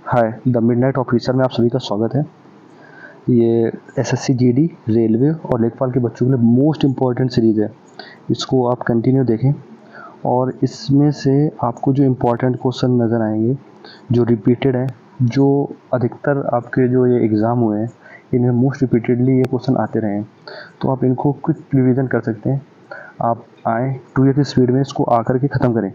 Hi, the midnight officer में आप सभी का स्वागत है। ये एसएससी जीडी, रेलवे और लेखपाल के बच्चों के लिए मोस्ट इम्पॉर्टेंट सीरीज़ है। इसको आप कंटिन्यू देखें और इसमें से आपको जो इम्पोर्टेंट क्वेश्चन नज़र आएंगे, जो रिपीटेड है, जो अधिकतर आपके जो ये एग्ज़ाम हुए हैं इनमें मोस्ट रिपीटेडली ये क्वेश्चन आते रहे हैं, तो आप इनको क्विक रिवीजन कर सकते हैं। आप आएँ 2 की स्पीड में इसको आकर के ख़त्म करें,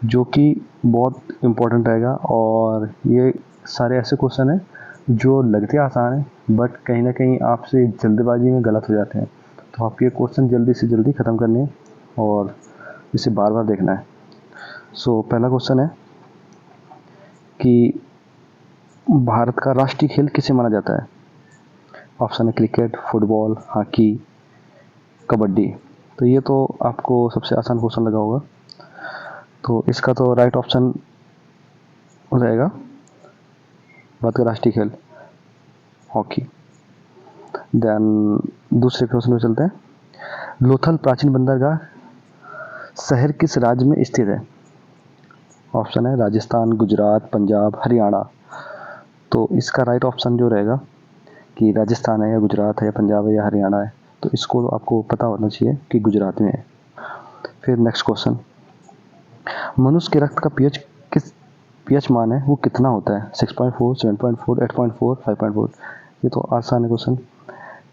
जो कि बहुत इम्पोर्टेंट रहेगा। और ये सारे ऐसे क्वेश्चन हैं जो लगते आसान हैं बट कहीं ना कहीं आपसे जल्दबाजी में गलत हो जाते हैं, तो आपके ये क्वेश्चन जल्दी से जल्दी ख़त्म करने हैं और इसे बार बार देखना है। सो पहला क्वेश्चन है कि भारत का राष्ट्रीय खेल किसे माना जाता है। ऑप्शन है क्रिकेट, फुटबॉल, हॉकी, कबड्डी। तो ये तो आपको सबसे आसान क्वेश्चन लगा होगा, तो इसका तो राइट ऑप्शन हो जाएगा भारत का राष्ट्रीय खेल हॉकी। देन दूसरे क्वेश्चन में चलते हैं। लोथल प्राचीन बंदरगाह शहर किस राज्य में स्थित है। ऑप्शन है राजस्थान, गुजरात, पंजाब, हरियाणा। तो इसका राइट ऑप्शन जो रहेगा कि राजस्थान है या गुजरात है या पंजाब है या हरियाणा है, तो इसको आपको पता होना चाहिए कि गुजरात में है। फिर नेक्स्ट क्वेश्चन, मनुष्य के रक्त का पीएच मान है वो कितना होता है। 6.4, 7.4, 8.4, 5.4। ये तो आसान है क्वेश्चन।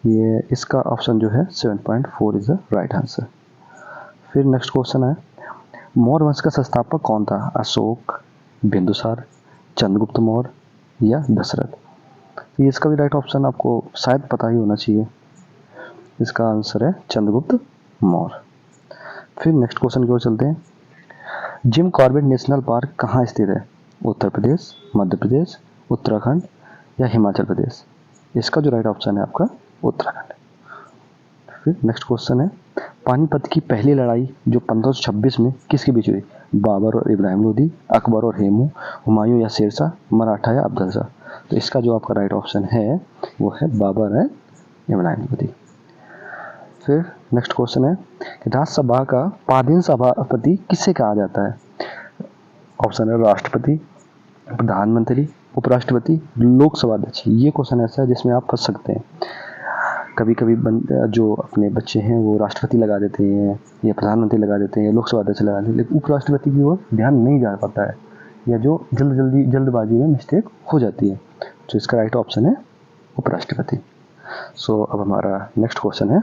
ये इसका ऑप्शन जो है 7.4 इज द राइट आंसर। फिर नेक्स्ट क्वेश्चन है, मौर्य वंश का संस्थापक कौन था। अशोक, बिंदुसार, चंद्रगुप्त मौर्य या दशरथ। ये इसका भी राइट ऑप्शन आपको शायद पता ही होना चाहिए। इसका आंसर है चंद्रगुप्त मौर्य। फिर नेक्स्ट क्वेश्चन की ओर चलते हैं। जिम कॉर्बेट नेशनल पार्क कहाँ स्थित है। उत्तर प्रदेश, मध्य प्रदेश, उत्तराखंड या हिमाचल प्रदेश। इसका जो राइट ऑप्शन है आपका उत्तराखंड। फिर नेक्स्ट क्वेश्चन है, पानीपत की पहली लड़ाई जो 1526 में किसके बीच हुई। बाबर और इब्राहिम लोदी, अकबर और हेमू, हुमायूं या शेरशाह, मराठा या अफजल शाह। तो इसका जो आपका राइट ऑप्शन है वो है बाबर है इब्राहिम लोदी। फिर नेक्स्ट क्वेश्चन है, राज्यसभा का पादीन सभापति किसे कहा जाता है। ऑप्शन है राष्ट्रपति, प्रधानमंत्री, उपराष्ट्रपति, लोकसभा अध्यक्ष। ये क्वेश्चन ऐसा है जिसमें आप फंस सकते हैं। कभी कभी जो अपने बच्चे हैं वो राष्ट्रपति लगा देते हैं या प्रधानमंत्री लगा देते हैं या लोकसभा अध्यक्ष लगा देते हैं, लेकिन उपराष्ट्रपति की ओर ध्यान नहीं जा पाता है या जो जल्दबाजी में मिस्टेक हो जाती है। तो इसका राइट ऑप्शन है उपराष्ट्रपति। सो अब हमारा नेक्स्ट क्वेश्चन है,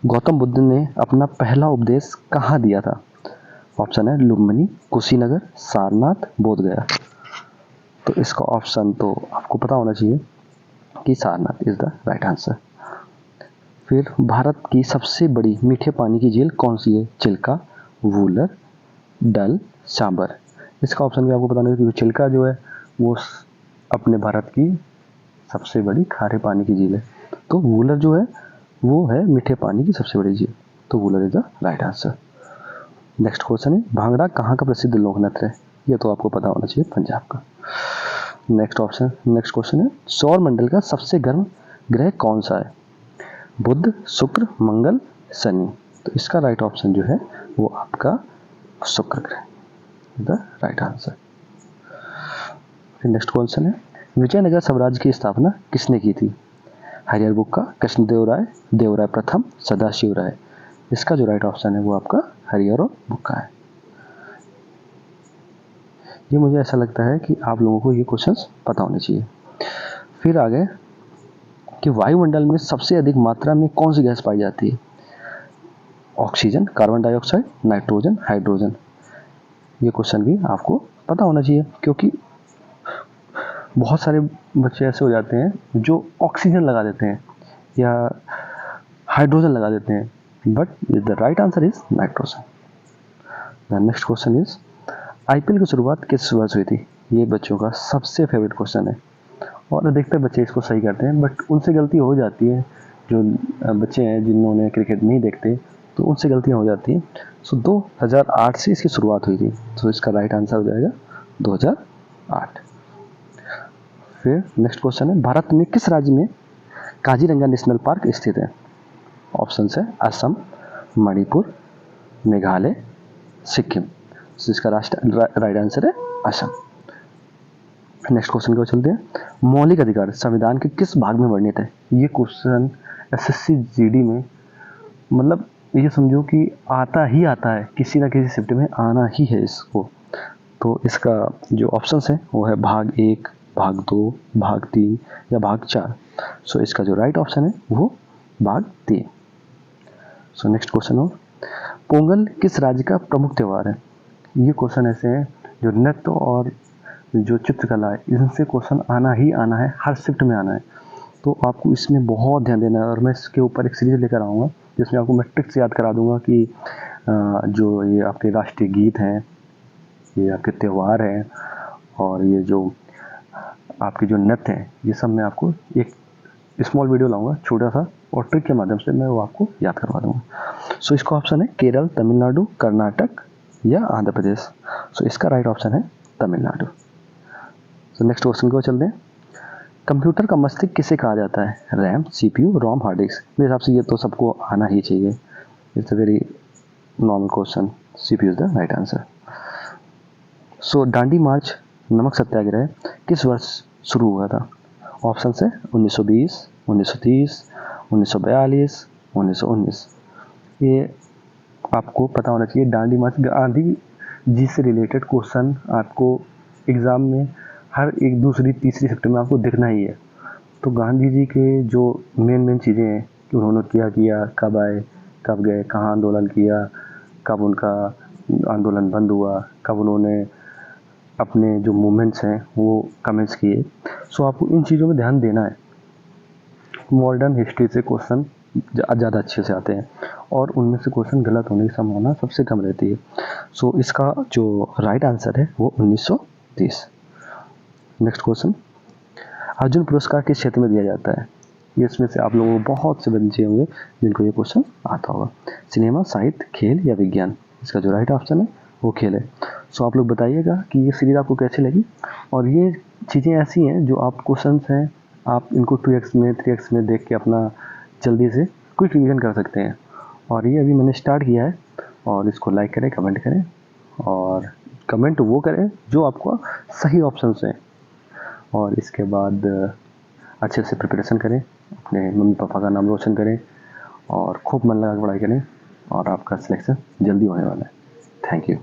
गौतम बुद्ध ने अपना पहला उपदेश कहाँ दिया था। ऑप्शन है लुम्बिनी, कुशीनगर, सारनाथ, बोधगया। तो इसका ऑप्शन तो आपको पता होना चाहिए कि Sarnath is the right answer. फिर भारत की सबसे बड़ी मीठे पानी की झील कौन सी है। चिल्का, वूलर, डल, सांबर। इसका ऑप्शन भी आपको बताना है क्योंकि चिल्का जो है वो अपने भारत की सबसे बड़ी खारे पानी की झील है, तो वूलर जो है वो है मीठे पानी की सबसे बड़ी झील, तो Wular is the right answer. Next question है, भांगड़ा कहाँ का प्रसिद्ध लोक नृत्य है। ये तो आपको पता होना चाहिए, पंजाब का। नेक्स्ट क्वेश्चन है, सौर मंडल का सबसे गर्म ग्रह कौन सा है। बुध, शुक्र, मंगल, शनि। तो इसका राइट ऑप्शन जो है वो आपका शुक्र ग्रह, द राइट आंसर। फिर नेक्स्ट क्वेश्चन है, विजयनगर साम्राज्य की स्थापना किसने की थी। हरिहर बुक्का, कृष्णदेव राय, देवराय प्रथम, सदाशिव राय। इसका जो राइट ऑप्शन है वो आपका हरिहर और बुक्का है। ये मुझे ऐसा लगता है कि आप लोगों को ये क्वेश्चंस पता होने चाहिए। फिर आगे कि वायुमंडल में सबसे अधिक मात्रा में कौन सी गैस पाई जाती है। Oxygen, carbon dioxide, nitrogen, hydrogen. ये क्वेश्चन भी आपको पता होना चाहिए क्योंकि बहुत सारे बच्चे ऐसे हो जाते हैं जो ऑक्सीजन लगा देते हैं या हाइड्रोजन लगा देते हैं, but the right answer is nitrogen. Next question is, IPL की शुरुआत किस वर्ष हुई थी। ये बच्चों का सबसे फेवरेट क्वेश्चन है और अधिकतर बच्चे इसको सही करते हैं, बट उनसे गलती हो जाती है। जो बच्चे हैं जिन्होंने क्रिकेट नहीं देखते तो उनसे गलतियां हो जाती हैं। सो 2008 से इसकी शुरुआत हुई थी, तो इसका राइट आंसर हो जाएगा 2008। फिर नेक्स्ट क्वेश्चन है, भारत में किस राज्य में काजीरंगा नेशनल पार्क स्थित है। ऑप्शन है असम, मणिपुर, मेघालय, सिक्किम। तो इसका राइट आंसर है असम। नेक्स्ट क्वेश्चन की ओर चलते हैं। मौलिक अधिकार संविधान के किस भाग में वर्णित है? ये क्वेश्चन एसएससी जीडी में मतलब ये समझो कि आता ही आता है, किसी ना किसी शिफ्ट में आना ही है इसको। तो इसका जो ऑप्शंस है वो है भाग 1, भाग 2, भाग 3 या भाग 4। सो इसका जो राइट ऑप्शन है वो भाग 3। सो नेक्स्ट क्वेश्चन हो, पोंगल किस राज्य का प्रमुख त्योहार है? ये क्वेश्चन ऐसे हैं जो नृत्य और जो चित्रकला है इनसे क्वेश्चन आना ही आना है, हर शिफ्ट में आना है। तो आपको इसमें बहुत ध्यान देना है और मैं इसके ऊपर एक सीरीज लेकर आऊँगा जिसमें आपको मैं ट्रिक्स याद करा दूंगा कि जो ये आपके राष्ट्रीय गीत हैं, ये आपके त्यौहार हैं और ये जो आपके जो नृत्य हैं, ये सब मैं आपको एक स्मॉल वीडियो लाऊंगा छोटा सा और ट्रिक के माध्यम से मैं वो आपको याद करवा दूंगा। सो इसका ऑप्शन है केरल, तमिलनाडु, कर्नाटक या आंध्र प्रदेश। सो इसका राइट ऑप्शन है तमिलनाडु। सो नेक्स्ट क्वेश्चन को चलते हैं। कंप्यूटर का मस्तिष्क किसे कहा जाता है? RAM, CPU, ROM, hard disk. मेरे हिसाब से ये तो सबको आना ही चाहिए, it's a very normal question. CPU is the right answer. So Dandi march नमक सत्याग्रह किस वर्ष शुरू हुआ था? ऑप्शन है 1920, 1930, 1942, 1919। ये आपको पता होना चाहिए। दांडी मार्च गांधी जी से रिलेटेड क्वेश्चन आपको एग्ज़ाम में हर एक दूसरी तीसरी शिफ्ट में आपको दिखना ही है। तो गांधी जी के जो मेन चीज़ें हैं कि उन्होंने क्या किया, कब आए, कब गए, कहाँ आंदोलन किया, कब उनका आंदोलन बंद हुआ, कब उन्होंने अपने जो मूवमेंट्स हैं वो कमेंट्स किए। सो आपको इन चीज़ों में ध्यान देना है। मॉडर्न हिस्ट्री से क्वेश्चन ज़्यादा अच्छे से आते हैं और उनमें से क्वेश्चन गलत होने की संभावना सबसे कम रहती है। सो इसका जो राइट आंसर है वो 1930। नेक्स्ट क्वेश्चन, अर्जुन पुरस्कार किस क्षेत्र में दिया जाता है? ये इसमें से आप लोगों को बहुत से बच्चे होंगे जिनको ये क्वेश्चन आता होगा। सिनेमा, साहित्य, खेल या विज्ञान। इसका जो राइट ऑप्शन है वो खेल है। सो आप लोग बताइएगा कि ये सीरीज आपको कैसी लगी और ये चीज़ें ऐसी हैं जो आप क्वेश्चन हैं आप इनको 2x में 3x में देख के अपना जल्दी से क्विक रिवीजन कर सकते हैं। और ये अभी मैंने स्टार्ट किया है और इसको लाइक करें, कमेंट करें और कमेंट वो करें जो आपको सही ऑप्शन हैं। और इसके बाद अच्छे से प्रिपरेशन करें, अपने मम्मी पापा का नाम रोशन करें और खूब मन लगा के पढ़ाई करें और आपका सिलेक्शन जल्दी होने वाला है। Thank you.